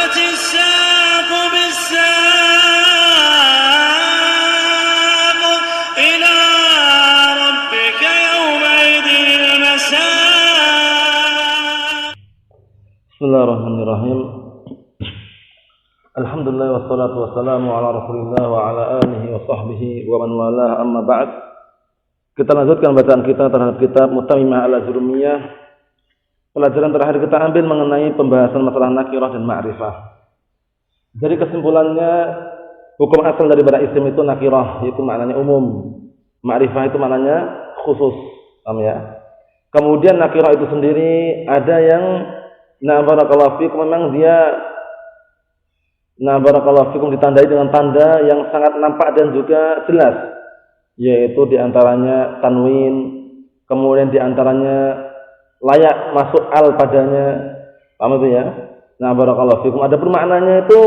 والتفت الساق بالساق إلى ربك يومئذ المساق. Bismillahirrahmanirrahim. Alhamdulillah wassalatu wassalamu ala Rasulillah wa ala alihi wa sahbihi wa man walah, amma ba'd. Kita lanjutkan bacaan kita terhadap kitab Mutammimah al-Ajrumiyah. Pelajaran terakhir kita ambil mengenai pembahasan masalah nakirah dan ma'rifah. Jadi kesimpulannya, hukum asal daripada isim itu nakirah, yaitu maknanya umum. Ma'rifah itu maknanya khusus. Paham ya? Kemudian nakirah itu sendiri ada yang barakallahu fikum, memang dia barakallahu fikum ditandai dengan tanda yang sangat nampak dan juga jelas, yaitu diantaranya tanwin, kemudian diantaranya layak masuk al padanya. Paham itu ya? Barakallahu fikum. Ada maknanya itu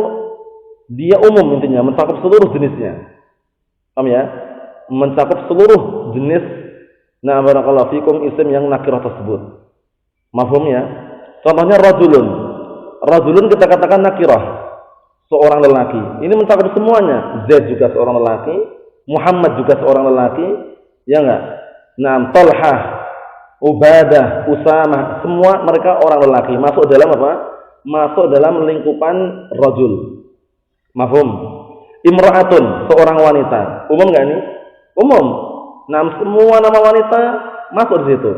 dia umum, intinya mencakup seluruh jenisnya. Paham ya? Mencakup seluruh jenis barakallahu fikum isim yang nakirah tersebut. Mafhum ya? Contohnya rajulun. Rajulun kita katakan nakirah, seorang lelaki. Ini mencakup semuanya. Zaid juga seorang lelaki, Muhammad juga seorang lelaki, ya enggak? Talhah, Ubadah, Usamah, semua mereka orang lelaki. Masuk dalam apa? Masuk dalam lingkupan rajul. Mafhum? Imra'atun, seorang wanita. Umum enggak ini? Umum. Semua nama wanita masuk di situ.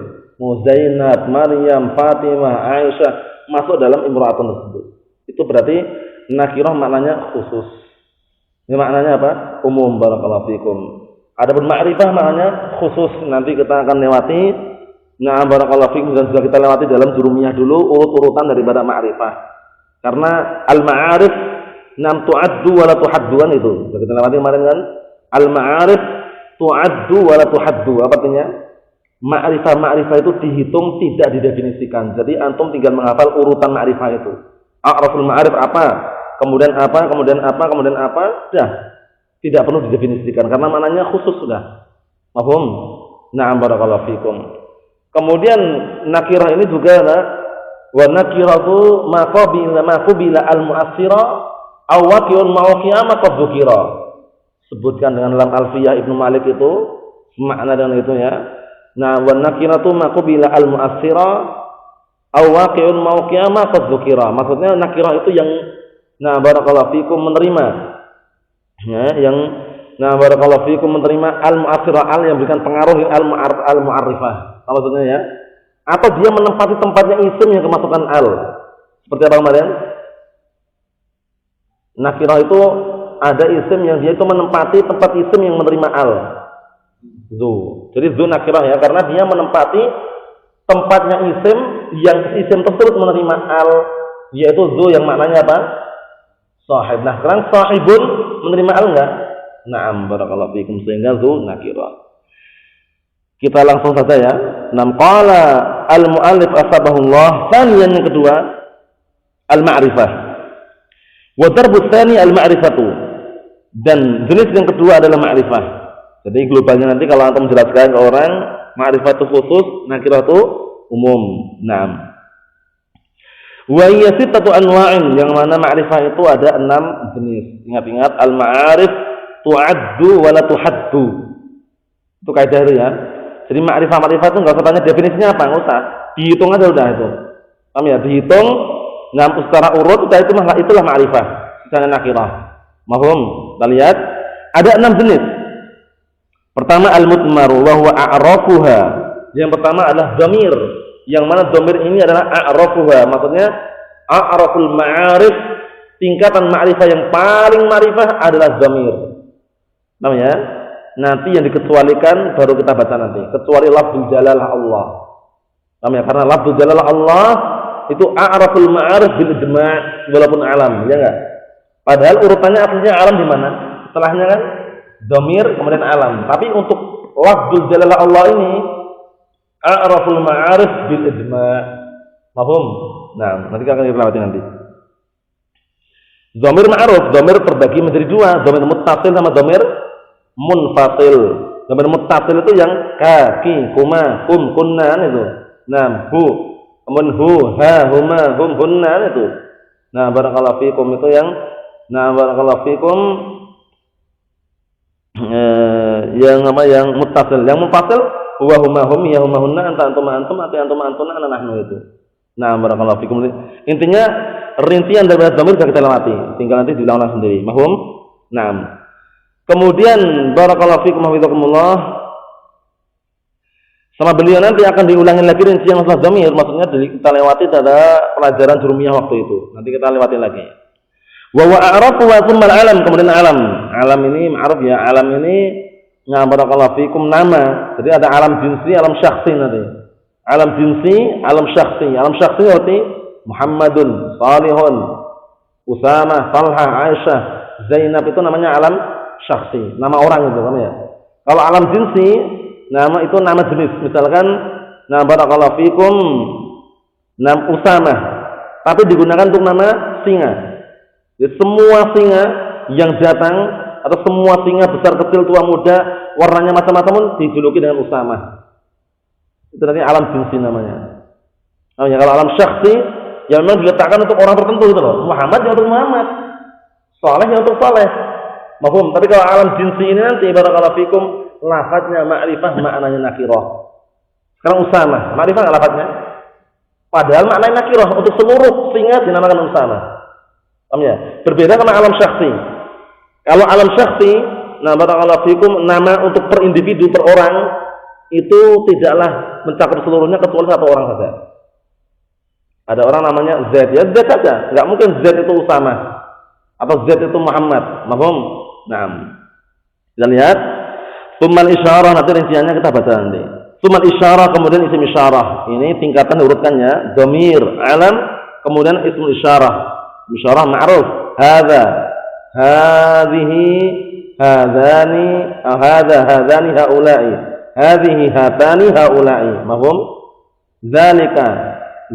Zainab, Maryam, Fatimah, Aisyah masuk dalam imra'atun tersebut. Itu berarti nakirah maknanya khusus. Ini maknanya apa? Umum, barakallahu fikum. Adapun ma'rifah maknanya khusus. Nanti kita akan lewati. Barakallahu fikum, dan sudah kita lewati dalam jurumiyah dulu urut-urutan daripada ma'rifah. Karena al-ma'arif tu'addu wa la tuhaddu, itu. Sudah kita lewati kemarin kan? Al-ma'arif tu'addu wa la tuhaddu. Apa artinya? Ma'rifah itu dihitung, tidak didefinisikan. Jadi antum tinggal menghafal urutan ma'rifah itu. A'raful ma'arif apa? Kemudian apa, kemudian apa, kemudian apa, dah. Tidak perlu didefinisikan karena maknanya khusus sudah. Mafhum? Na'am, barakallahu fikum. Kemudian nakirah ini juga wa nakiratu ma qabila al-mu'assira aw waqi'un ma'uqiya ma qad dzukira. Sebutkan dengan dalam Alfiyah Ibnu Malik itu makna dengan itu ya. Wa nakiratu ma qabila al-mu'assira aw waqi'un ma'uqiya ma qad dzukira. Maksudnya nakirah itu yang barakallahu fikum menerima, ya, yang barakallahu fikum menerima al-mu'assira, al yang berikan pengaruh al-mu'arrifah. Maksudnya ya, atau dia menempati tempatnya isim yang kemasukan al. Seperti apa kemarin? Nakirah itu ada isim yang dia itu menempati tempat isim yang menerima al. Zu. Jadi zu nakirah ya, karena dia menempati tempatnya isim yang isim tersebut menerima al, yaitu zu yang maknanya apa? Sahib. Nah, sekarang sahibun menerima al enggak? Na'am, barakallahu fikum, sehingga zu nakirah. Kita langsung saja ya. Qala al-mu'allif asbahullah. Tsaniyan yang kedua al-ma'rifah. Wa darbu tsani al-ma'rifatu. Dan jenis yang kedua adalah ma'rifah. Jadi globalnya nanti kalau antum menjelaskan ke orang, ma'rifah itu khusus, nakirah itu umum. Naam. Wa hiya sittatu anwa'in, yang mana ma'rifah itu ada 6 jenis. Ingat-ingat, al-ma'arif tu'addu wa la tuhaddu. Itu kaidah ya. Jadi ma'rifah itu enggak usah tanya definisinya apa, enggak usah. Dihitung aja udah itu. Paham ya? Dihitung secara urut udah, itulah ma'rifah, secara nakirah. Mafhum? Kita lihat ada 6 jenis. Pertama al-mudmaru wa huwa a'rafuha. Yang pertama adalah dhamir, yang mana dhamir ini adalah a'rafuha, maksudnya a'raful ma'arif, tingkatan ma'rifah yang paling ma'rifah adalah dhamir. Namanya nanti yang dikecualikan baru kita baca nanti, kecuali lafzul jalalah Allah. Namanya karena lafzul jalalah Allah itu a'raful ma'arif bil ijma' walaupun alam, ya enggak? Padahal urutannya aslinya alam di mana? Setelahnya kan dhamir kemudian alam. Tapi untuk lafzul jalalah Allah ini a'raful ma'arif bil ijma'. Mafhum? Nah, nanti akan kita lewati nanti. Dhamir ma'ruf, dhamir terbagi menjadi 2, dhamir muttasil sama dhamir munfasil. Dhamir muttasil itu yang ka, ki, kuma, kum, kunna itu. Nah, hu, kemudian hu, ha, huma, hum, hunna itu. Nah, barakallahu fikum itu yang barakallahu fikum yang apa yang muttasil. Yang muttasil huwa huma hum ya huma hunna anta antum antum ati antum antuna ana nahnu itu. Nah, barakallahu fikum. Intinya rincian dari dhamir sudah kita lewati, tinggal nanti diulang sendiri. Mahum? Naam. Kemudian barakallahu fikum hafizakumullah. Sama beliau nanti akan diulangi lagi rincian masalah dhamir, maksudnya kita lewati pada pelajaran jurumiyah waktu itu. Nanti kita lewati lagi. Wa a'rafu wa tsumma alam, kemudian alam. Alam ini ma'ruf ya, alam ini barakallahu fikum nama. Jadi ada alam jinsi, alam syakhsi nanti. Alam jinsi, alam syakhsi. Alam syakhsi berarti Muhammadun, Salihun, Usamah, Talha, Aisyah, Zainab itu namanya alam syakhsi, nama orang itu namanya. Kalau alam jinsi, nama itu nama jenis. Misalkan barakallahu fikum nama Usamah, tapi digunakan untuk nama singa. Jadi semua singa yang datang atau semua singa besar kecil tua muda warnanya macam-macam pun dijuluki dengan Usamah. Itu nanti alam jinsi namanya. Kalau alam syakhsi yang memang diletakkan untuk orang tertentu itu loh. Muhammad ya untuk Muhammad, Saleh ya untuk Saleh. Mahfum. Tapi kalau alam jinsi ini nanti barakallahu fikum lafadznya ma'rifah, maknanya nakirah. Sekarang Usamah, ma'rifah enggak lafadznya? Padahal maknanya nakirah, untuk seluruh singa dinamakan Usamah. Paham ya? Berbeda sama alam syakhsi. Kalau alam syakhsi, barakallahu fikum nama untuk per individu, per orang itu tidaklah mencakup seluruhnya kecuali satu orang saja. Ada orang namanya Z, ya Z saja. Enggak mungkin Z itu Usamah atau Z itu Muhammad. Mahfum? Naam. Kita lihat tsummal isyarah, nanti rinciannya kita baca nanti. Tsummal isyarah, kemudian isim isyarah. Ini tingkatan urutkannya, dhamir, alam, kemudian ismul isyarah. Isyarah ma'ruf, hadza, hadhihi, hadzani, hadza, hadzani haula'i, hadhihi hatani haula'i. Mahfum? Dzalika,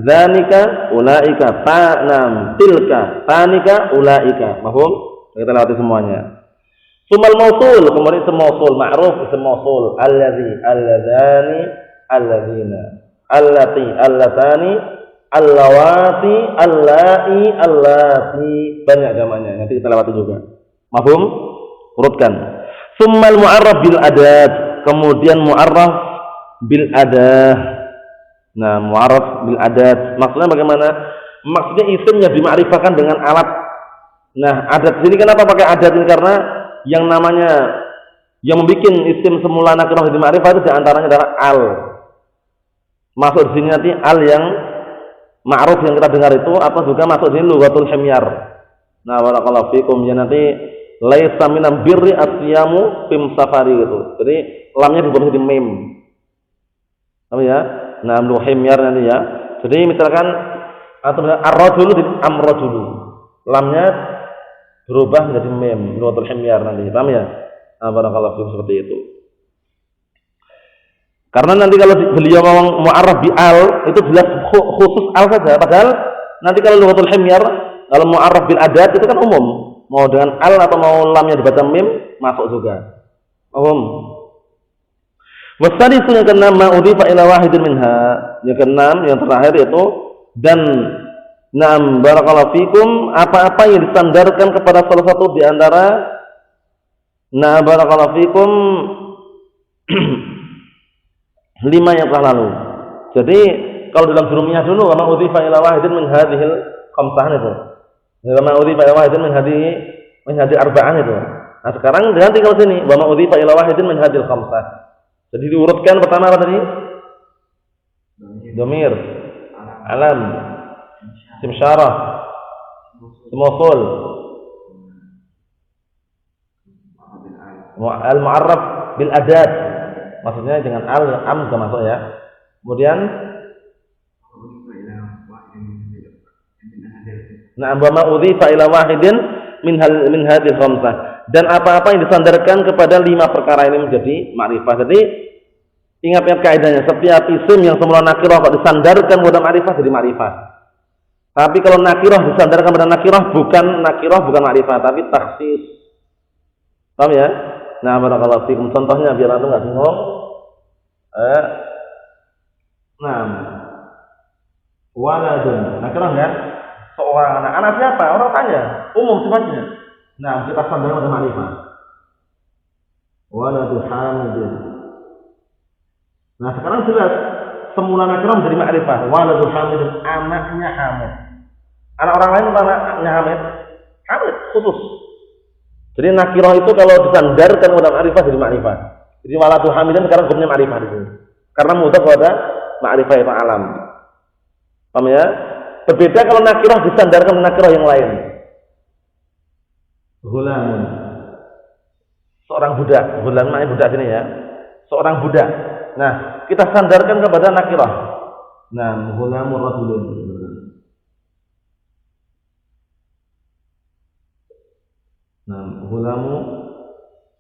dzanika, ulaika, tanam, tilka, tanika, ulaika. Mahfum? Kita lewati semuanya. Sumal mausul, kemudian isim mausul, ma'ruf isim mausul, alladzi, alladzani, alladzina, allati, allatani, allawati, allai, allati, banyak jamaknya. Nanti kita lewati juga. Mafhum? Urutkan. Sumal mu'arraf bil adat, kemudian mu'arraf bil adah. Nah, mu'arraf bil adat maksudnya bagaimana? Maksudnya isim yang dimakrifahkan dengan alat. Nah, adat sini kenapa pakai adat ini? Karena yang namanya yang membuat isim semula nakirah di ma'rifah itu diantaranya adalah al. Masuk di sini nanti al yang ma'ruf yang kita dengar itu, atau juga masuk di sini lughatul himyar. Nah, barakallahu fikum, ya nanti laisa minam birri asyamu fim safari gitu. Jadi lamnya diubah menjadi mim. Apa ya? Nah, lu himyar nanti ya. Jadi misalkan atau ar-rajulu di amrajulu. Lamnya berubah menjadi mim, lughatul himyar nanti. Paham ya? Nah, barakallahu fikum, seperti itu. Karena nanti kalau beliau ngomong mu'arraf bi al itu jelas khusus al saja, padahal nanti kalau lughatul himyar, kalau mu'arraf bil adat itu kan umum. Mau dengan al atau mau lamnya dibaca mim masuk juga. Umum. Wasadi yang keenam ma'udhifa ila wahidin minha. Yang keenam, yang terakhir yaitu dan nam barakallahu fikum, apa-apa yang disandarkan kepada salah satu di antara barakallahu fikum lima yang telah lalu. Jadi kalau dalam jurumiyah dulu wa ma'udhifa ila wahidin min hadhil khamsah itu. Wa ma'udhifa ila wahidin min hadhi arba'an itu. Nah, sekarang diganti kalau sini wa ma'udhifa ila wahidin min hadhil khamsah. Jadi diurutkan pertama apa tadi? Dhamir, alam, isim syarah, mausul, al-mu'arraf bil adat. Maksudnya dengan al yang am juga masuk ya. Kemudian wa ma udhifa ila wahidin min hadhil khamsah. Dan apa-apa yang disandarkan kepada lima perkara ini menjadi ma'rifah. Jadi ingat kaidahnya, setiap isim yang semula nakirah kok disandarkan kepada ma'rifah jadi ma'rifah. Tapi kalau nakirah disandarkan pada nakirah bukan ma'rifah tapi takhsis. Paham ya? Nah, barakallahu fikum. Contohnya biar antum enggak bingung. Waladun. Nakirah enggak? seorang anak. Anak siapa? Orang tanya. Umum sifatnya. Nah, kita sandarkan pada ma'rifah. Waladu Hamidin. Nah, sekarang jelas semula nakirah menjadi ma'rifah. Waladu Hamidin, anaknya Hamid. Anak orang lain bukan anaknya Hamid. Hamid khusus. Jadi nakirah itu kalau disandarkan pada ma'rifah jadi ma'rifah. Jadi waladu Hamidin sekarang hukumnya ma'rifah di sini. Karena mudhaf pada ma'rifah itu alam. Paham ya? Berbeda kalau nakirah disandarkan pada nakirah yang lain. Ghulamun. Seorang budak. Ghulam maknanya budak sini ya. Seorang budak. Nah, kita sandarkan kepada nakirah. Nah, ghulamur rajulun. Nah, ghulamu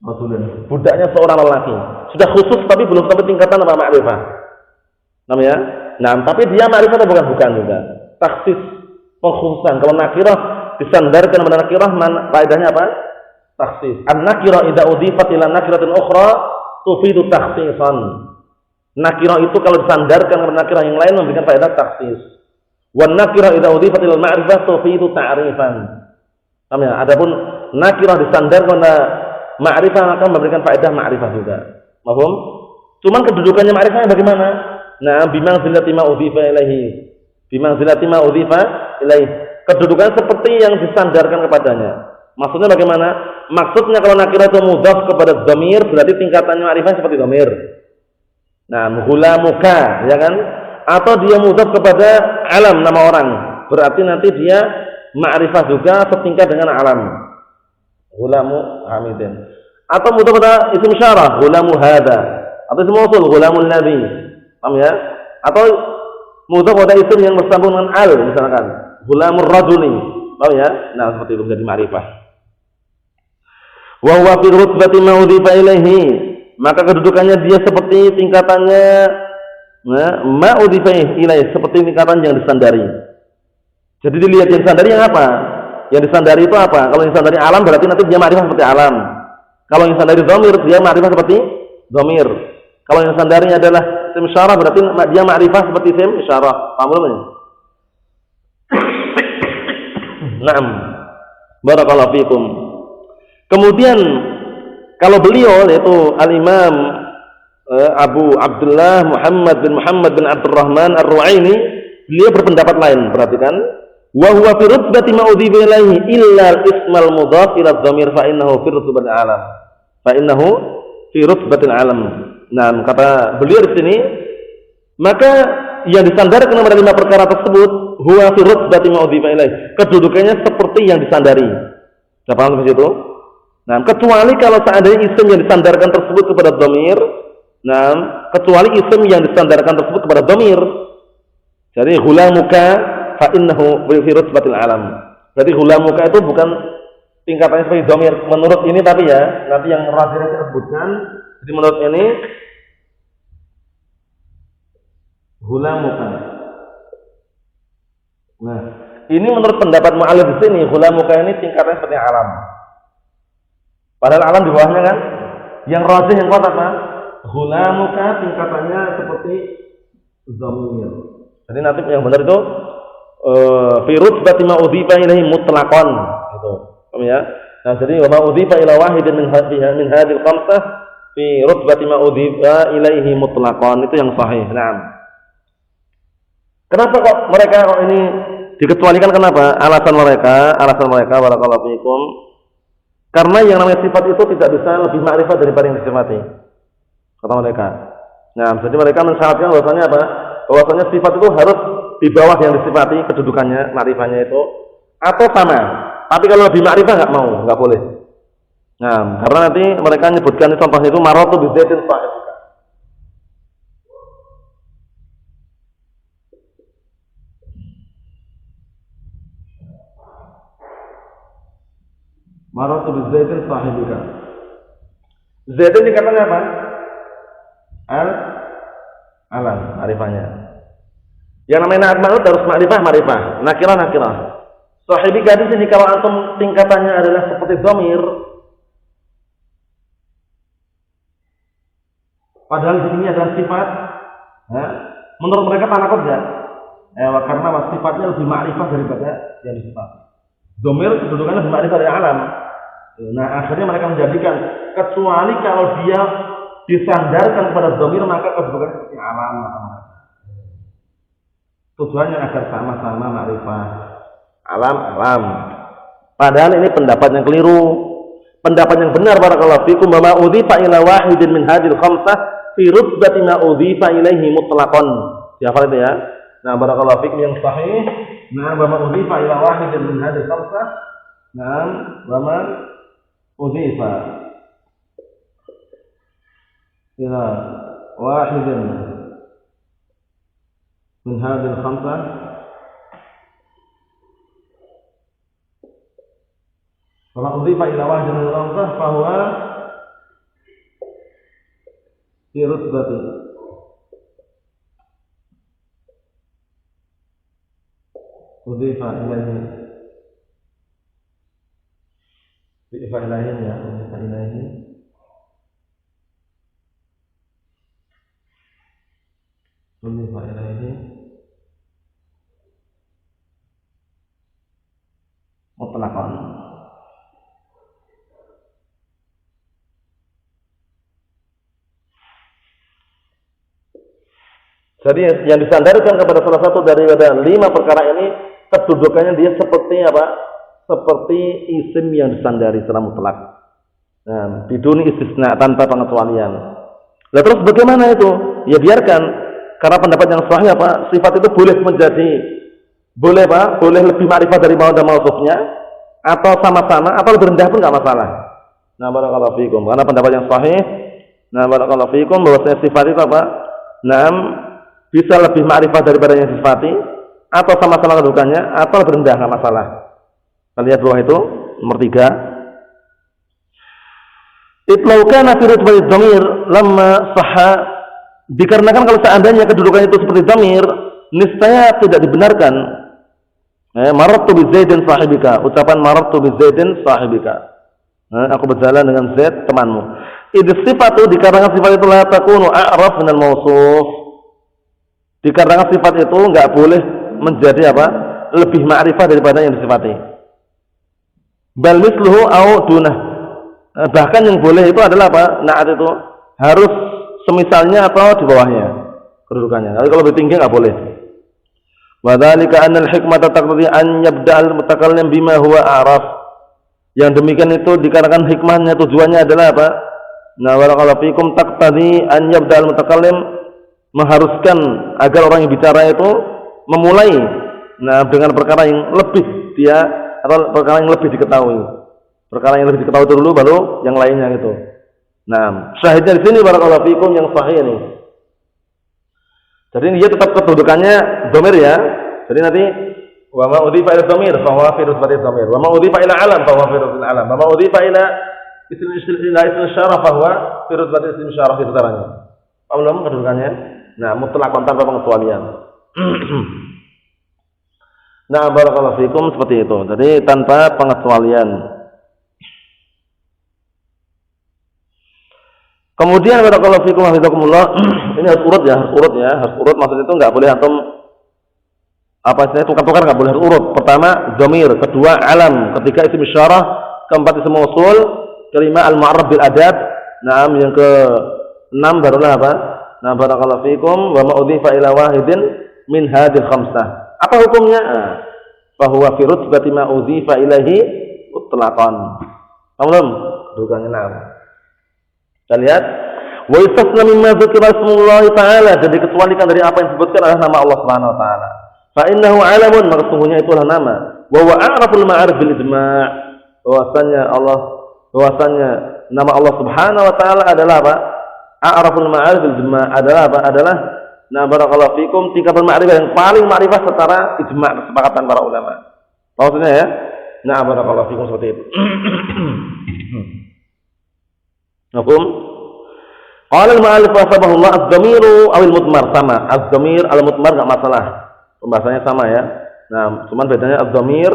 rajulun. Budaknya seorang lelaki. Sudah khusus tapi belum sampai tingkatan apa ma'rifah. Namanya? Nah, tapi dia ma'rifah atau bukan juga. Taksis pengkhususan. Kalau nakirah disandarkan pada nakirah, faedahnya apa? Taksis. An-nakirah idza udhifat ila nakiratin ukhra tufidu takhsisan. Nakirah itu kalau disandarkan kepada nakirah yang lain memberikan faedah taksis. Wan nakirah idza udhifat ila ma'rifah tufidu ta'rifan. Paham ya? Adapun nakirah disandarkan pada ma'rifah maka memberikan faedah ma'rifah juga. Paham? Cuman kedudukannya ma'rifahnya bagaimana? Nah, bimanzilati ma udhifa ilaihi. Bimanzilati ma udhifa ilaihi. Kedudukan seperti yang disandarkan kepadanya. Maksudnya bagaimana? Maksudnya kalau nakirah itu mudhaf kepada dhamir berarti tingkatannya ma'rifah seperti dhamir. Nah, ghulamuka, ya kan? Atau dia mudhaf kepada alam nama orang, berarti nanti dia ma'rifah juga setingkat dengan alam. Ghulamu Hamidin. Atau mudhaf pada isim syarah, ghulamu hada. Atau isim mausul, ghulamul ladzi. Paham ya? Atau mudhaf pada isim yang bersambung dengan al, misalkan ghulamur rajuli. Paham ya? Nah, seperti itu menjadi ma'rifah. Wa huwa fi rutbati ma udhifa ilaihi. Maka kedudukannya dia seperti tingkatannya ma udhifa ilaihi, seperti tingkatan yang disandari. Jadi dilihat yang disandari yang apa? Yang disandari itu apa? Kalau yang disandari alam berarti nanti dia ma'rifah seperti alam. Kalau yang disandari dhamir dia ma'rifah seperti dhamir. Kalau yang disandari adalah isim isyarah berarti dia ma'rifah seperti isim isyarah. Paham belum ini? Naam. Barakallahu fikum. Kemudian kalau beliau yaitu Al-Imam Abu Abdullah Muhammad bin Abdurrahman Ar-Ru'aini, beliau berpendapat lain, perhatikan. Wa huwa fi rutbati ma udhifa ilaihi illa al-ismal mudhaf ila adh-dhamir fa innahu fi rutbatil alam. Fa innahu fi rutbatil alam. Nah, kata beliau di sini, maka yang disandarkan kepada 5 perkara tersebut huwa fi rutbati ma udhifa ilaihi. Kedudukannya seperti yang disandari. Sudah paham di situ? Nah, kecuali kalau seandainya isim yang disandarkan tersebut kepada dhamir, nah, kecuali isim yang disandarkan tersebut kepada dhamir. Jadi ghulamuka fa innahu fi rutbatil alam. Jadi ghulamuka itu bukan tingkatannya seperti dhamir menurut ini, tapi ya nanti yang rajih kita sebutkan. Jadi menurut ini ghulamuka. Nah, ini menurut pendapat mu'allif di sini, ghulamuka ini tingkatannya seperti alam. Padahal alam di bawahnya kan. Yang rajih yang kuat apa? Ghulamuka tingkatannya seperti dhamir. Jadi nanti yang benar itu fi rutbati ma udhifa ilaihi mutlaqan gitu. Paham ya? Nah, jadi wa ma udhifa ila wahidin min hadhil khamsah fi rutbati ma udhifa ilaihi mutlaqan, itu yang sahih. Naam. Kenapa kok mereka kok ini dikecualikan? Kenapa? Alasan mereka barakallahu fikum. Karena yang namanya sifat itu tidak bisa lebih ma'rifah daripada yang disifati, kata mereka. Nah, jadi mereka mensyaratkan bahwasanya apa? Bahwasanya sifat itu harus di bawah yang disifati kedudukannya, ma'rifahnya itu, atau sama. Tapi kalau lebih ma'rifah nggak boleh. Nah, karena nanti mereka menyebutkan contohnya itu maratu bi dzaitin sahih. Maratu bi dzaitin sahibika. Zaitin ini katanya apa? Alam, ma'rifahnya. Yang namanya na'at ma'ruf harus ma'rifah, nakirah. Sahibika di sini kalau antum tingkatannya adalah seperti dhamir, padahal di sini adalah sifat, ya, menurut mereka tanakut enggak? Karena sifatnya lebih ma'rifah daripada yang disifati. Dhamir kedudukannya lebih ma'rifah dari alam. Nah, akhirnya mereka menjadikan kecuali kalau dia disandarkan kepada dhamir maka kedudukannya seperti alam. Tujuannya agar sama-sama ma'rifah. Alam. Padahal ini pendapat yang keliru. Pendapat yang benar barakallahu fikum bahwa udhifa ila wahidin min hadhil khamsah fi rutbati ma udhifa ilaihi mutlaqan. Dihafal itu ya. Nah, barakallahu fikum yang sahih, nah bahwa udhifa ila wahidin min hadhil khamsah. Nah, bahwa udhifa ila wahidin min hadhil khamsah Kalau udhifa ila wahidin min al-khamsah fahuwa fi rutbati udhifa ilaihi udhifa ilaihi mutlaqan. Jadi yang disandarkan kepada salah satu daripada 5 perkara ini, kedudukannya dia seperti apa? Seperti isim yang disandari secara mutlak. Nah, biduni istisna, tanpa pengecualian. Lah terus bagaimana itu? Ya biarkan, karena pendapat yang sahih apa? Sifat itu boleh boleh lebih ma'rifah dari maud dan mausufnya, atau sama-sama, atau lebih rendah pun enggak masalah. Nah, barakallahu fikum. Karena pendapat yang sahih, nah barakallahu fikum bahwasanya sifat itu apa? Bisa lebih ma'rifah daripada yang disifati, atau sama-sama kedudukannya, atau lebih rendah, enggak masalah. Kita lihat bawah itu nomor 3. Itlau kana fi rutbati dhamir lamma sahha, dikarenakan kalau seandainya kedudukannya itu seperti dhamir, niscaya tidak dibenarkan. Marartu bi Zaidin sahibika, ucapan marartu bi Zaidin sahibika. Aku berjalan dengan Zaid temanmu. Idh sifatu, dikarenakan sifat itu la takunu a'raf minal mausuf. Dikarenakan sifat itu enggak boleh menjadi apa? Lebih ma'rifah daripada yang disifati. Bal misluhu au dunah. Bahkan yang boleh itu adalah apa? Na'at itu harus semisalnya atau di bawahnya kedudukannya. Tapi kalau lebih tinggi enggak boleh. Wa dzalika anna al-hikmata taqtadi an yabda'al mutakallim bima huwa a'raf. Yang demikian itu dikarenakan hikmahnya, tujuannya adalah apa? Nah, barakallahu fikum, taqtadi an yabda'al mutakallim, mengharuskan agar orang yang bicara itu memulai dengan perkara yang lebih atau perkara yang lebih diketahui. Perkara yang lebih diketahui dulu baru yang lainnya gitu. Nah, syahidnya di sini barakallahu fikum yang sahih ini. Jadi dia tetap kedudukannya dhamir ya. Jadi nanti wa ma udhifa ila dhamir fa huwa fi rutbati dhamir. Wa ma udhifa ila alam fa huwa fi rutbatil alam. Wa ma udhifa ila ism isyarah fa huwa fi rutbati ism isyarah itu caranya. Paham kedudukannya? Nah, mutlak tanpa pengecualian. Nah, barakallahu fikum seperti itu. Jadi tanpa pengecualian. Kemudian barakallahu fikum hafizakumullah, ini harus urut ya, harus urut maksudnya itu enggak boleh antum apa istilahnya tukar-tukar, enggak boleh, harus urut. Pertama dhamir, kedua alam, ketiga isim isyarah, keempat isim mausul, kelima al-ma'raf bil adad. Nah, yang ke-6 barulah apa? Nah, barakallahu fikum wa ma udhifa ila wahidin min hadhil khamsah. Apa hukumnya? Fa huwa fi rutbati ma udhifa ilaihi mutlaqan. Paham? Kedudukannya enam. Kita lihat wa istasna mimma dzikra ismullah ta'ala, jadi kecualikan dari apa yang disebutkan adalah nama Allah Subhanahu wa taala. Fa innahu alamun, maka sesungguhnya itulah nama. Wa huwa a'raful ma'arif bil ijma', bahwasanya nama Allah Subhanahu wa taala adalah apa? A'raful ma'arif bil ijma' adalah apa? Adalah nah barakallahu fikum tingkatan ma'rifah yang paling ma'rifah secara ijma', kesepakatan para ulama. Maksudnya ya. Nah, barakallahu fikum seperti itu. Mafhum? Qala al-ma'alif rahimahullah az-dhamiru aw al-mudmar sama. Az-dhamir al-mudmar enggak masalah. Pembahasannya sama ya. Nah, cuman bedanya az-dhamir,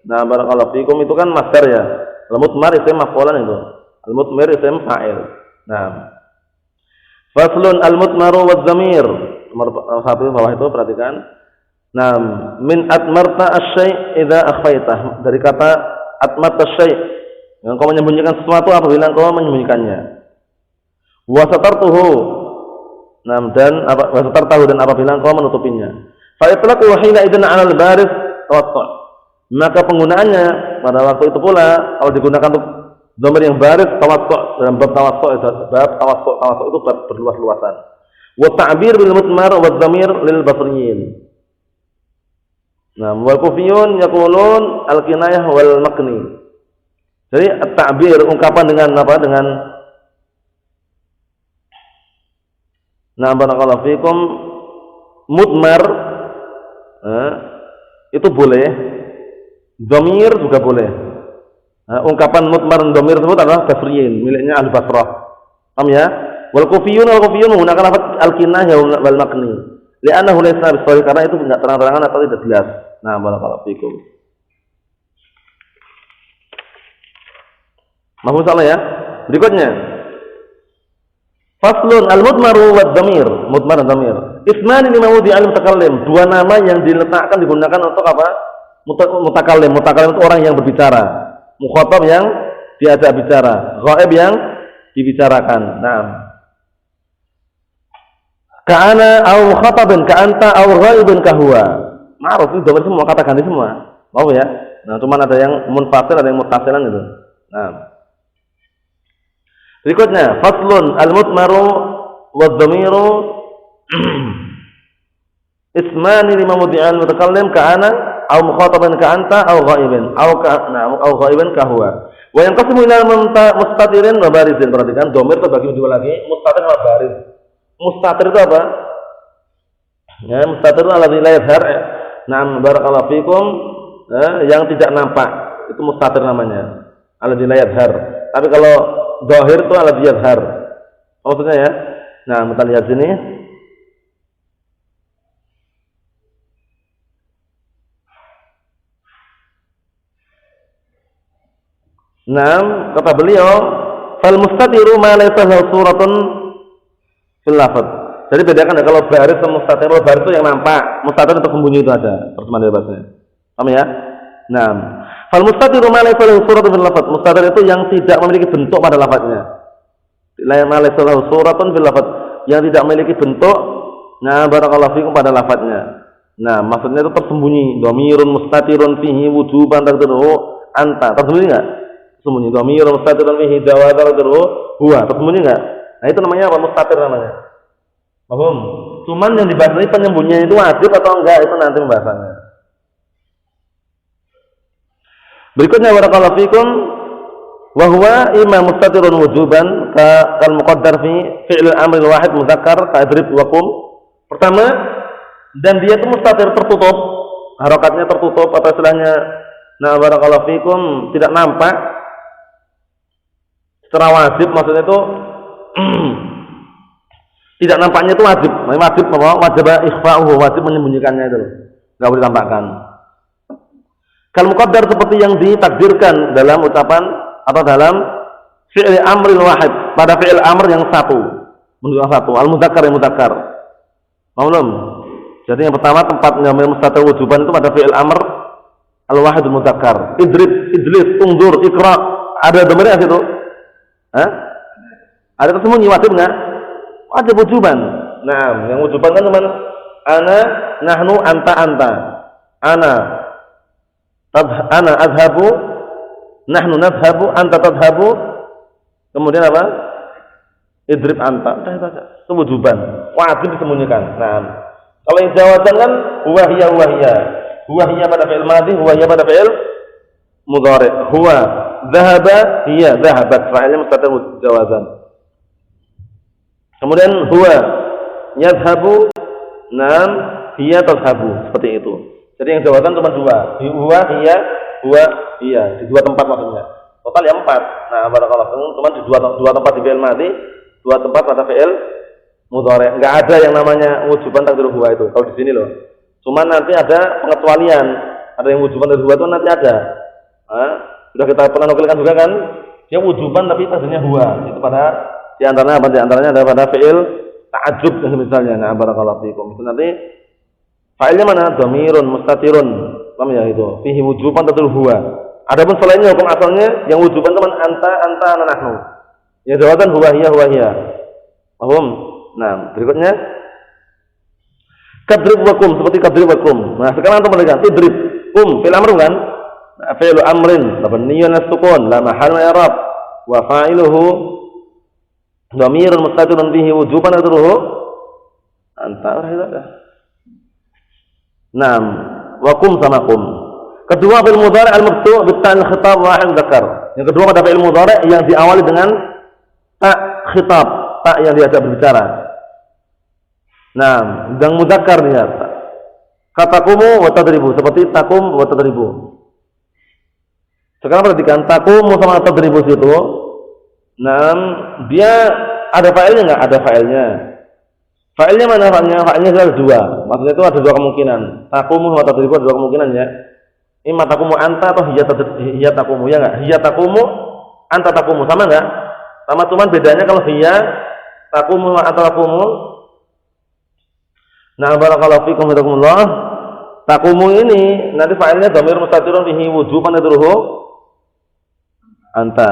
nah barakallahu fikum itu kan masdar ya. Al-mudmar isim maf'ulan itu. Al-mudmir isim fa'il. Nah, faslun al-mudmaru wadz-dhamir. Nomor 1 bawah itu perhatikan. Nah, min atmarta asy-syai' idza akhfaitah. Dari kata atmarta asy-syai', yang kau menyembunyikan sesuatu apabila kau menyembunyikannya. Wa satartuhu. Nah, dan apa wa satartahu dan apabila kau menutupinya. Fa itlaqu hina idzan 'ala al-baris tawattu'. Maka penggunaannya pada waktu itu pula kalau digunakan untuk dhamir yang baris tawattu' dalam bab tawattu' itu bab berluas-luasan. Wa ta'bir bil mutmar wa dhamir lil basriyin. Nah, wal kufiyun yaqulun al-kinayah wal makni. Jadi at-ta'bir ungkapan dengan apa? Dengan nah, barakallahu fikum mudmar itu boleh. Dhamir juga boleh. Ungkapan mudmar dan dhamir tersebut adalah basriyin, miliknya ahli Basrah. Paham ya? Wal kufiyun menggunakan lafaz al-kinayah wal makni. Li'annahu laysa bisawih, karena itu enggak terang-terangan atau tidak jelas. Nah, barakallahu fikum. Mahfuz salah ya? Berikutnya. Faslun al-mudmaru wad dhamir, mudmar dan dhamir. Ismani li mawdi'il mutakallim, dua nama yang diletakkan digunakan untuk apa? Mutakallim. Mutakallim itu orang yang berbicara. Mukhatab yang diajak bicara, ghaib yang dibicarakan. Naam. Ka'ana au mukhatabun ka'anta au ghaibun kahwa. Ma'ruf itu dhamir semua, kata ganti semua. Mau ya? Nah, cuma ada yang munfasil, ada yang muttasilan gitu. Nah. Berikutnya, faslun al-mudmaru wad-dhamiru ismani li mawdi'il mutakallim ka'ana au mukhataban ka'anta au ghaibin au ghaibin kahwa. Wa yanqasimu ila mustatirin wa barizin. Perhatikan dhamir terbagi dua lagi, mustatir sama bariz. Mustatir itu apa? Ya, mustatir itu alladzi la yadhhar. Na'am barakallahu fikum, yang tidak nampak. Itu mustatir namanya. Alladzi la yadhhar. Tapi kalau zahir itu alladzi yadhhar. Maksudnya ya. Nah, kita lihat sini. Naam, kata beliau, fal mustatiru ma laysa lahu suratun fil lafaz. Jadi bedakan ya, kalau baris sama mustatir. Kalau baris itu yang nampak, mustatir itu sembunyi, itu ada terjemahan dari bahasanya. Paham ya? Naam. Fal mustatiru ma laysa lahu suratun fil lafaz. Mustatir itu yang tidak memiliki bentuk pada lafaznya. Ma laysa lahu suratun fil lafaz, yang tidak memiliki bentuk, nah barakallahu fikum, pada lafaznya. Nah, maksudnya itu tersembunyi. Dhamirun mustatirun fihi wujuban taqdiruhu anta. Tersembunyi enggak? Tersembunyi. Dhamirun mustatirun fihi jawazan taqdiruhu huwa. Tersembunyi enggak? Nah, itu namanya apa? Mustatir namanya. Paham? Cuman yang dibahas ini penyembunyian itu wajib atau enggak, itu nanti pembahasannya. Berikutnya barakallahu fikum, wa huwa imma mustatirun wujuban kal muqaddar fi fi'l al-amr al-wahid mudzakkar ka idrib wa qum. Pertama, dan dia itu mustatir tertutup, harokatnya tertutup atau istilahnya nah barakallahu fikum tidak nampak secara wajib, maksudnya itu tidak nampaknya itu wajib ikhfa'uhu, wajib menyembunyikannya itu, enggak boleh tampakkan. Kal muqaddar seperti yang ditakdirkan dalam ucapan atau dalam fi'il amril wahid, pada fi'il amr yang satu, menunjukkan satu, al-mudzakkar yang mudzakkar. Maklum. Jadi yang pertama tempatnya mustatir wujuban itu pada fi'il amr al-wahidul mudzakkar. Idrib, idlis, unzur, iqra. Ada dhamirnya situ? Hah? Ada tersembunyi, wajib enggak? Wajib wujuban. Nah, yang wujuban kan teman ana, nahnu, anta, anta. Ana adhabu, nahnu nadhabu, anta tadhabu. Kemudian apa? Idrib anta. Itu wujuban. Wajib disembunyikan. Nah, kalau yang jawazan kan huwa hiya pada fi'il madhi, huwa hiya pada fi'il mudhari'. Huwa dhahaba, hiya dhahabat. Fa'ilnya mustatir jawazan. Kemudian huwa yadhhabu, nam, hiya tadhhabu, seperti itu. Jadi yang jawazan cuma dua. Huwa hiya, di dua tempat maksudnya. Total ya 4. Nah, barakallahu fikum, cuma di dua tempat di fi'il madhi, dua tempat pada fi'il mudhari'. Enggak ada yang namanya wujuban takdir huwa itu. Kalau di sini loh. Cuma nanti ada pengecualian. Ada yang wujuban takdir huwa itu nanti ada. Sudah kita pernah nukilkan juga kan? Dia wujuban tapi takdirnya huwa. Itu pada di antaranya apa? Di antaranya ada pada fi'il ta'ajjub misalnya. Nah, barakallahu fikum. Itu nanti Fa'ilnya mana? Dhamirun mustatirun. Paham ya itu? Fihi wujuban tadul huwa. Adapun selainnya hukum asalnya yang wujuban teman anta ana nahnu. Ya jawaban huwa hiya. Paham? Nah, berikutnya kadrib wakum seperti kadrib wakum. Nah, sekarang antum perhatikan idrib fil amr kan? Nah, fi'lu amrin mabniyyun as-sukun la mahalla min i'rab wa fa'iluhu dhamirun mustatirun fihi wujuban tadruhu anta rahilaka. Naam, wakum sama kum. Kedua fi'il mudhari' al-mabtu' bi ta'il khitab wahid dzakar. Yang kedua pada fi'il mudhari' yang diawali dengan ta khitab, ta yang diajak berbicara. Nah, yang mudzakkar dia. Katakumu wa tadribu seperti takum wa tadribu. Sekarang perhatikan takumu sama tadribu situ. Nah, dia ada fa'ilnya enggak? Ada fa'ilnya. Fa'ilnya mana fa'ilnya? Fa'ilnya ada dua. Maksudnya itu ada dua kemungkinan. Takumu sama tadribu ada dua kemungkinan ya. Imma takumu anta atau hiya takumu ya enggak? Hiya takumu anta takumu sama enggak? Sama, cuman bedanya kalau hiya takumu wa anta takumu. Nah, barakallahu fikum wa takumu ini nanti fa'ilnya dhamir mustatirun fihi wujuban tadruhu anta.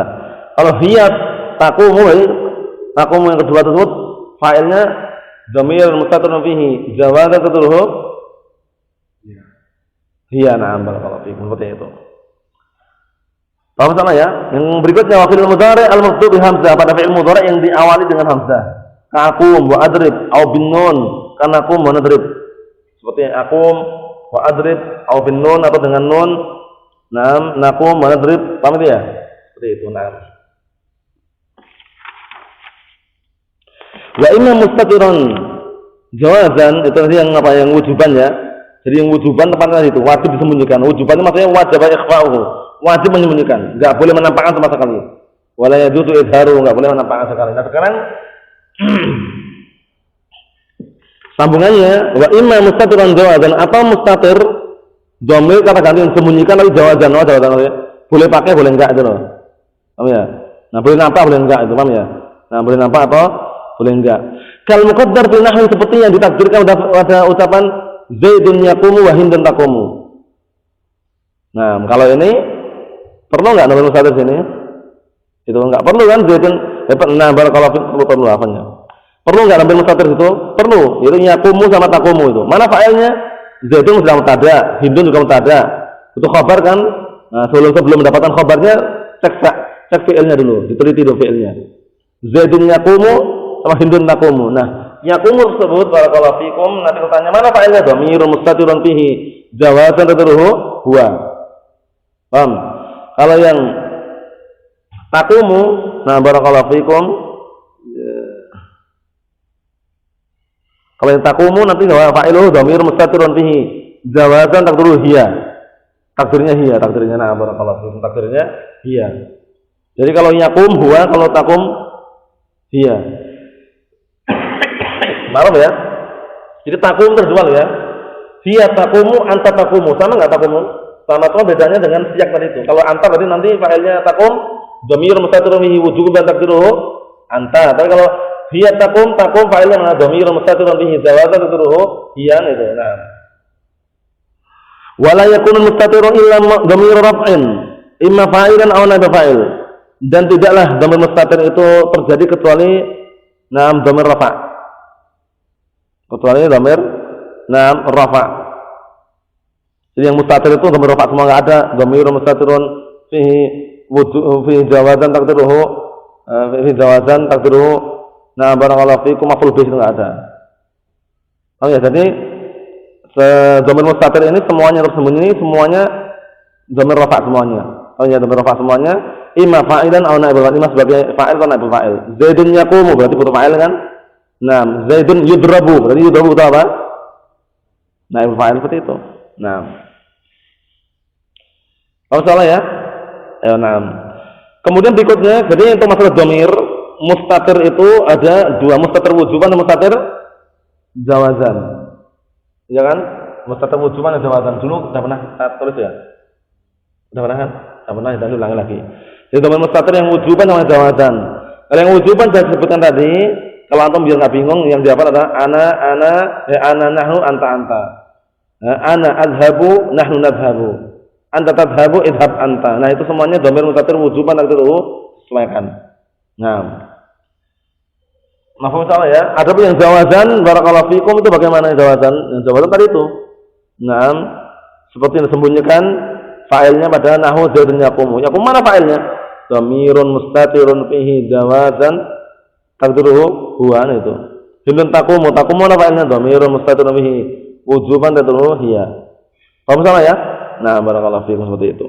Kalau hiya takumu yang kedua tersebut fa'ilnya dhamir mustatirun fihi jawazan tadruhu hiya. Na'am, barakallahu fikum, seperti itu. Paham sama ya? Yang berikutnya wa fi'il mudhari' al-mabdu' bi hamzah, pada fi'il mudhari' yang diawali dengan hamzah. Ka'akum wa adrib au bin nun. Karena akum wa nadrib. Seperti akum wa adrib au bin nun atau dengan nun. Naam, nakum wa nadrib. Paham ya? Seperti itu. Naam. Wa imma mustatirun jawazan, itu nanti yang apa, yang wujuban ya. Jadi yang wujuban tempatnya itu wajib disembunyikan. Wujuban itu maksudnya wajib ikhfa'uhu. Wajib menyembunyikan. Enggak boleh menampakkan sama sekali. Wala yajuzu idharu, enggak boleh menampakkan sekali. Nah, sekarang sambungannya wa imma mustatiran jawazan atau mustatir dhamir kata ganti sembunyikan tapi jawazan. Boleh pakai boleh enggak itu loh. Paham ya? Nah, boleh nampak boleh enggak itu, paham ya? Nah, boleh nampak atau boleh enggak. Kal muqaddar fil nahwi seperti yang ditakdirkan pada ucapan Zaidun yaqumu wa Hindun taqumu. Nah, kalau ini perlu enggak dhamir mustatir sini? Itu enggak perlu kan Zaidun. Nah, barakallahu perlu apanya? Perlu enggak dhamir mustatir itu? Perlu. Itu yaqumu sama taqumu itu. Mana fa'ilnya? Zaidun sudah mubtada, Hindun juga mubtada. Itu khabar kan? Nah, sebelum mendapatkan khabarnya cek fi'ilnya dulu, diteliti dulu fi'ilnya. Zaidun yaqumu sama Hindun taqumu. Nah, yaqumu tersebut barakallahu fikum nanti bertanya mana fa'ilnya? Dhamirun mustatirun fihi jawazan tadruhu huwa. Paham? Kalau yang taqumu, nah barakallahu fikum, kalau yang taqumu nanti fa'iluhu dhamir mustatirun fihi jawazan taqdiruhu hiya. Takdirnya nah barakallahu fikum, takdirnya hiya. Jadi kalau yaqum huwa, kalau taqum hiya. Maaf ya. Jadi taqum terjual ya. Hiya taqumu anta taqumu, sama enggak taqumu? Sama, cuma bedanya dengan siyak tadi itu. Kalau anta berarti nanti fa'ilnya taqum dhamir mustatirun fihi wujuban taqdiruhu anta. Tapi kalau hiya takum fa'ilnya mana? Dhamirun mustatirun bihi jawazan tadruhu hiya itu. Nah. Wala yakunu mustatirun illa dhamir raf'in, imma fa'ilan aw naib fa'il. Dan tidaklah dhamir mustatir itu terjadi kecuali dhamir rafa'. Kecuali dhamir rafa'. Jadi yang mustatir itu dhamir rafa' semua enggak ada. Dhamirun mustatirun fihi jawazan taqdiruhu nah barakallahu fikum maf'ul bih itu enggak ada. Oh ya, jadi dhamir mustatir ini semuanya tersembunyi, semuanya dhamir rafa' semuanya. Oh ya, dhamir rafa' semuanya imma fa'ilan aw naibul fa'il, imma sebagai fa'il atau naibul fa'il. Zaidun yaqumu berarti butuh fa'il kan? Nah, Zaidun yudrabu berarti yudrabu itu apa? Naibul fa'il seperti itu. Nah. Kalau salah ya? Ayo, nah. Kemudian berikutnya, jadi untuk masalah dhamir mustatir itu ada dua, mustatir wujuban dan mustatir jawazan. Ya kan? Mustatir wujuban dan jawazan. Dulu sudah pernah tulis ya? Sudah pernah kan? Sudah pernah, dan ulangi lagi. Jadi dhamir mustatir yang wujuban sama jawazan. Kalau yang wujuban saya sebutkan tadi, kalau antum biar enggak bingung, yang didapat adalah ana nahnu anta. Ana adhabu, nahnu nadhabu. Anta tadhabu, idhab anta. Nah, itu semuanya dhamir mustatir wujuban taqdiruhu sesuaikan. Nah, mafhum salah ya. Ada pun yang jawazan barakallahu fikum itu bagaimana jawazan? Yang jawazan tadi itu. Nah, seperti yang disembunyikan fa'ilnya pada nahwu zaidun yaqumu. Yaqumu mana fa'ilnya? Dhamirun mustatirun fihi jawazan taqdiruhu huwa itu. Hindun taqumu, taqumu mana fa'ilnya? Dhamirun mustatirun fihi wujuban taqdiruhu hiya. Paham salah ya? Nah, barakallahu fikum seperti itu.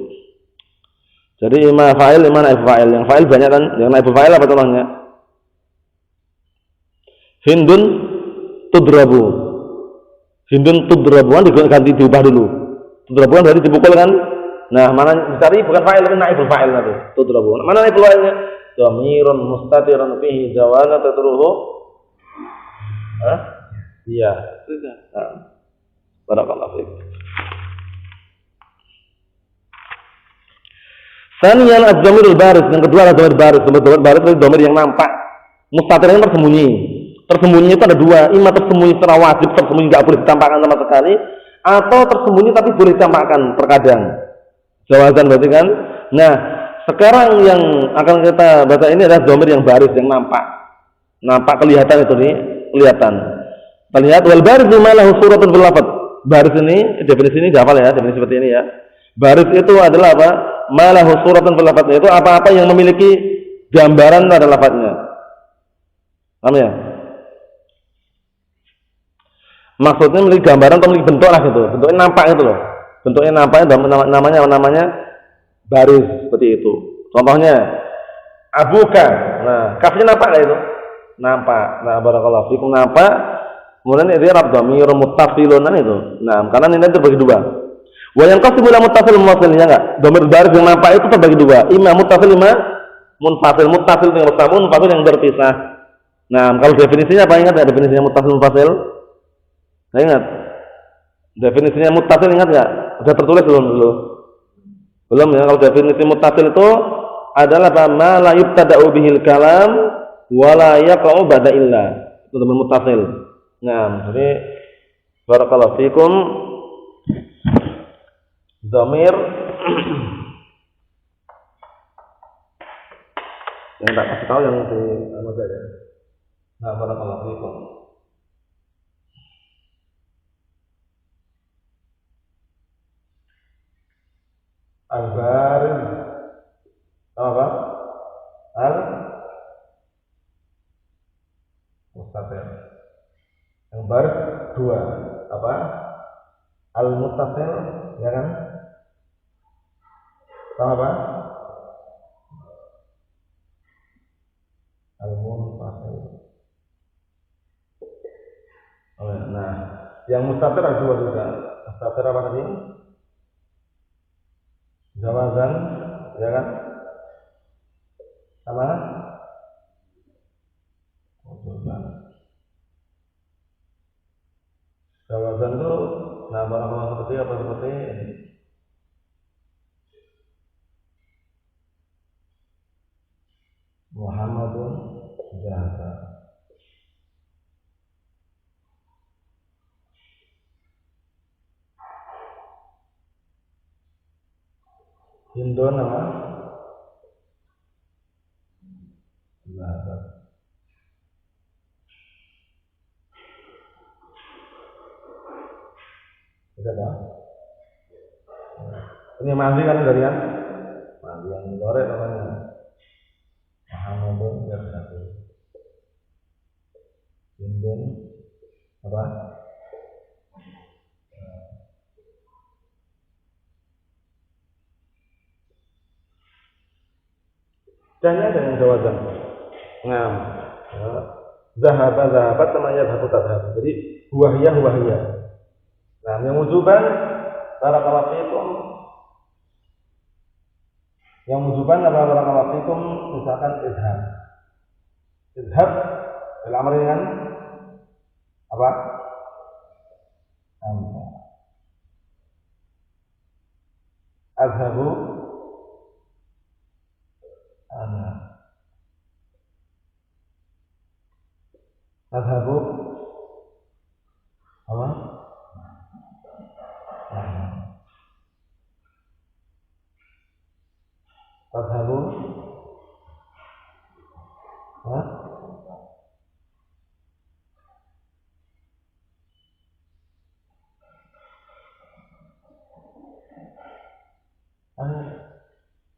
Jadi ima fa'il, ima naib fa'il. Yang fa'il banyak kan? Yang naib fa'il apa contohnya? Hindun tudrabu. Hindun tudrabu kan diganti diubah dulu. Tudrabu kan berarti dipukul kan? Nah, mana dicari bukan fa'il tapi naibul fa'il nanti. Tudrabu. Mana naibul fa'ilnya? Dhamirun mustatirun fihi jawazan taqdiruhu iya. Nah, barakallahu fikum. Saniyan ad-dhamirul baris, yang kedua adalah dhamir baris. Dhamir baris itu dhamir yang nampak. Mustatir yang tersembunyi. Tersembunyi itu ada dua, ima tersembunyi secara wajib, tersembunyi enggak boleh ditampakkan sama sekali, atau tersembunyi tapi boleh ditampakkan terkadang. Jawazan berarti kan? Nah, sekarang yang akan kita baca ini adalah dhamir yang baris, yang nampak. Nampak kelihatan itu nih, kelihatan. Kita lihat wal baris ma lahu suratun fil lafadz. Baris ini definisi ini hafal ya, definisi seperti ini ya. Baris itu adalah apa? Malahu suratun fil lafadz, itu apa-apa yang memiliki gambaran pada lafadznya. Paham ya? Maksudnya memiliki gambaran atau memiliki bentuk lah gitu. Bentuknya nampak gitu loh. Bentuknya nampak, namanya baris seperti itu. Contohnya abuka. Nah, kafnya nampak enggak itu? Nampak. Nah, barakallahu fikum nampak. Kemudian i'rab dhamir muttasilun itu. Nah, karena ini terbagi dua. Wa yang qasimu ila muttasil muwasil ya enggak? Dhamir baris yang nampak itu terbagi dua. Imma muttasil, imma munfasil. Muttasil yang bersama, munfasil yang berpisah. Nah, kalau definisinya apa ingat ya definisinya muttasil munfasil? Nah, ingat. Definisinya muttasil ingat enggak? Sudah tertulis belum dulu? Belum ya. Kalau definisi muttasil itu adalah ma la yubtada'u bihil kalam wa la yaqa'u ba'da illa. Itu dhamir muttasil. Nah, jadi barakallahu fikum dhamir yang tak kasih tahu yang di anu saja. Nah, barakallahu fikum. Al-baris apa? Mustatir. Yang baris dua apa? Al-muttasil ya kan? Tahu apa? Al-munfasil. Nah, yang mustatir ada dua juga. Mustatir apa tadi? Jawazan, ya kan? Sama? Jawazan itu nah barang-barang seperti apa seperti ini. Muhammadun jahada. Hindun apa? Jahada. Sudah apa? Ini mandi kan dari kan? Mandi yang goreng namanya. Muhammadun jahada. Hindun apa? Dan ada yang jawazan. Ngam. Zahabat namanya zahabat. Jadi huwahiyah. Nah, yang wujuban barakallahu fikum. Yang wujuban apa barakallahu fikum misalkan izhab. Izhab dalam amri kan apa? Azhabu ana. Azhabu apa? Tadhabun. Hah?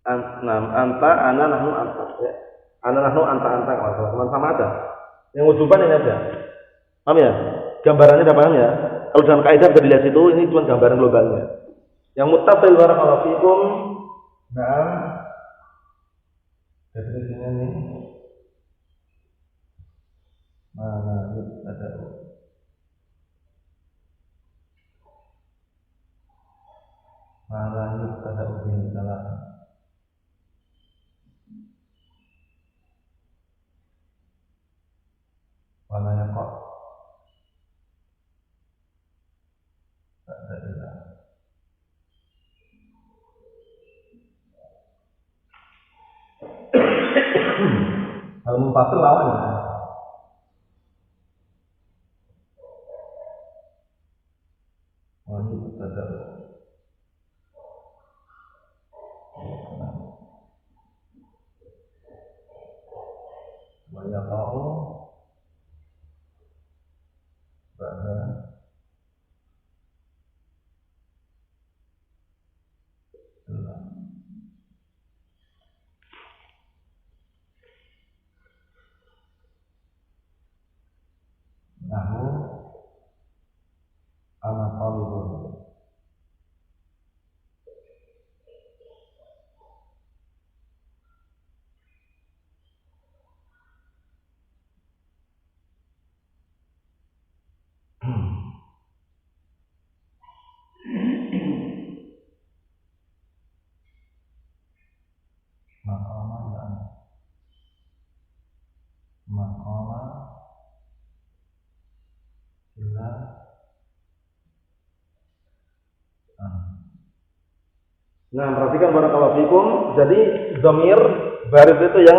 Anta, ana, nahnu, anta. Ya. Ana, nahnu, anta, kalau sama aja. Yang wujuban ini aja. Paham ya? Gambarannya udah paham ya? Kalau dalam kaidah bisa dilihat itu, ini cuma gambaran globalnya. Yang muttasil barakallahu fikum. Nah, definisinya nih. Mana ada ada ubin dalam mana kok tak ada ilah. Kalau mufassal lawannya wajib ada banyak tahu pada nahu anak talibun. Maqama illa Nah, perhatikan barakallahu fikum. Jadi dhamir baris itu yang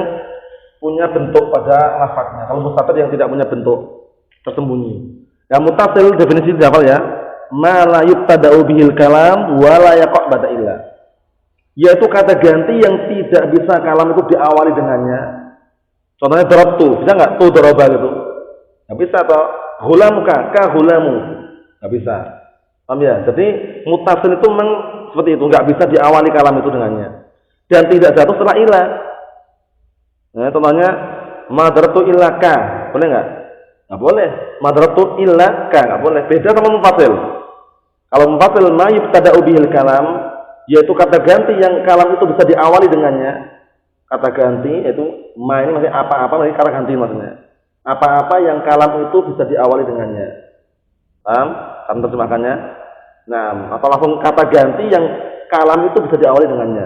punya bentuk pada lafadznya. Kalau mustatir yang tidak punya bentuk, tersembunyi. Yang muttasil definisi dihafal ya. Ma la yubtada'u bihil kalam wa la yaqa' ba'da illa. Yaitu kata ganti yang tidak bisa kalam itu diawali dengannya. Contohnya darabtu, bisa enggak tu daraba gitu? Enggak bisa toh. Hulamuka ka hulamu. Enggak bisa. Paham ya? Jadi muttasil itu memang seperti itu, enggak bisa diawali kalam itu dengannya. Dan tidak jatuh setelah ilah. Nah, contohnya madratu illaka, boleh enggak? Enggak boleh. Madratu illaka enggak boleh. Beda sama mufasil. Kalau mufasil ma yubtada'u bihil kalam, yaitu kata ganti yang kalam itu bisa diawali dengannya. Kata ganti yaitu ma ini masih apa-apa, masih kata ganti maksudnya. Apa-apa yang kalam itu bisa diawali dengannya. Paham? Kamu terjemahkannya? Nah, atau langsung kata ganti yang kalam itu bisa diawali dengannya.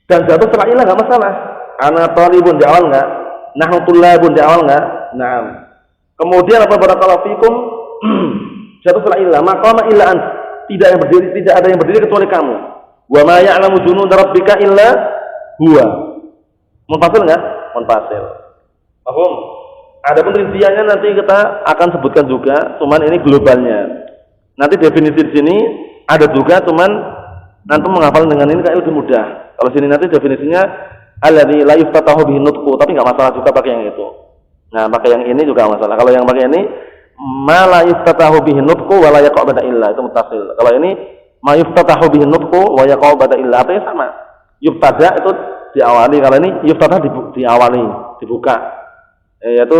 Dan jatuh setelah ilah enggak masalah. Ana talibun di awal enggak? Nahnu tullabun di awal enggak? Nah. Kemudian apa barakallahu fikum? Jatuh setelah ilah, maqama illa ant. Tidak ada yang berdiri kecuali kamu. Wa ma ya'lamu junuda rabbika illa huwa. Munfasil enggak? Munfasil. Paham? Adapun rinciannya nanti kita akan sebutkan juga, cuman ini globalnya. Nanti definisi di sini ada juga, cuman nanti menghafal dengan ini kayak lebih mudah. Kalau sini nanti definisinya alladzi la yuftatahu bihi nutqu, tapi enggak masalah juga pakai yang itu. Nah, pakai yang ini juga enggak masalah. Kalau yang pakai ini ma la yuftatahu bihi nutqu wa la yaqa' ba'da illa, itu muttasil. Kalau ini ma yuftatahu bihi nutqu wa yaqa' ba'da illa, artinya sama. Yuftada itu diawali, kalau ini yuftada diawali, dibuka. Yaitu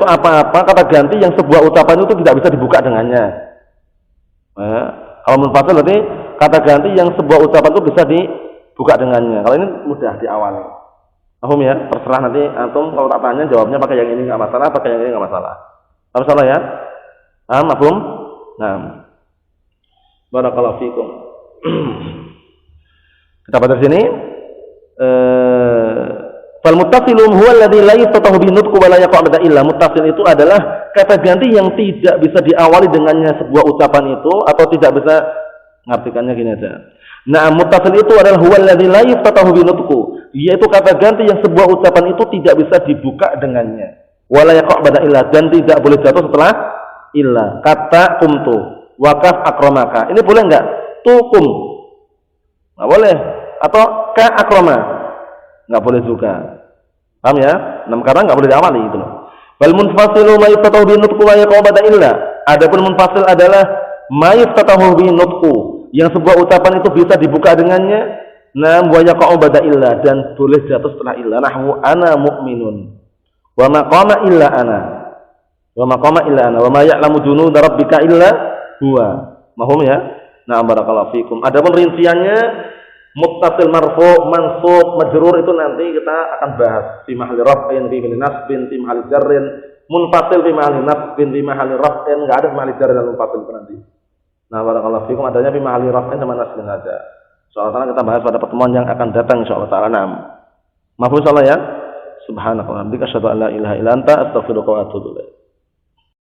apa-apa kata ganti yang sebuah ucapan itu tidak bisa dibuka dengannya. Kalau munfasil berarti kata ganti yang sebuah ucapan itu bisa dibuka dengannya. Kalau ini mudah diawali. Paham ya? Terserah nanti antum kalau tak tanya jawabnya pakai yang ini enggak masalah, pakai yang ini enggak masalah. Enggak masalah ya? Paham? Nah. Barakallahu fikum. Kita baca sini. Fal muttasilum huwa alladzi la yuftatahu bihi nutqu wa la yaqa' ba'da illa. Muttasil itu adalah kata ganti yang tidak bisa diawali dengannya sebuah ucapan itu, atau tidak bisa, ngartikannya gini aja. Nah, muttasil itu adalah huwa alladzi la yuftatahu bihi nutqu, yaitu kata ganti yang sebuah ucapan itu tidak bisa dibuka dengannya. Wa la yaqa' ba'da illa, dan tidak boleh jatuh setelah illa. Kata qumtu, waqaf akramaka. Ini boleh enggak? Tuqum. Enggak boleh. atau ka akrama. Enggak boleh juga. Paham ya? Nah, karena enggak boleh diawali itu loh. Wal munfasilu ma yuftatahu bi nutqu wa yaqau ba'da illa. Adapun munfasil adalah ma yuftatahu bi nutqu, yang sebuah ucapan itu bisa dibuka dengannya nam wa yaqau ba'da illa, dan boleh jatuh setelah illa. Nahwu ana mu'minun wa ma qama illa ana. Wa ma qama illa ana wa ma ya'lamu junuda rabbika illa huwa. Mahum ya? Nah, barakallahu fikum. Adapun rinciannya muttasil, marfu', mansub, majrur itu nanti kita akan bahas fi mahalli raf'in, fi mahalli nasbin, fi mahalli jarrin, munfasil fi mahalli nasbin, fi mahalli raf'in, enggak ada fi mahalli jarrin dan munfasil itu nanti. Nah, barakallahu fikum, adanya fi mahalli raf'in sama nasbin saja. Soalnya kita bahas pada pertemuan yang akan datang insyaallah taala. Maaf insyaallah ya. Subhanallah, bihamdika asyhadu an la ilaha illa anta, astaghfiruka wa atubu ilaik.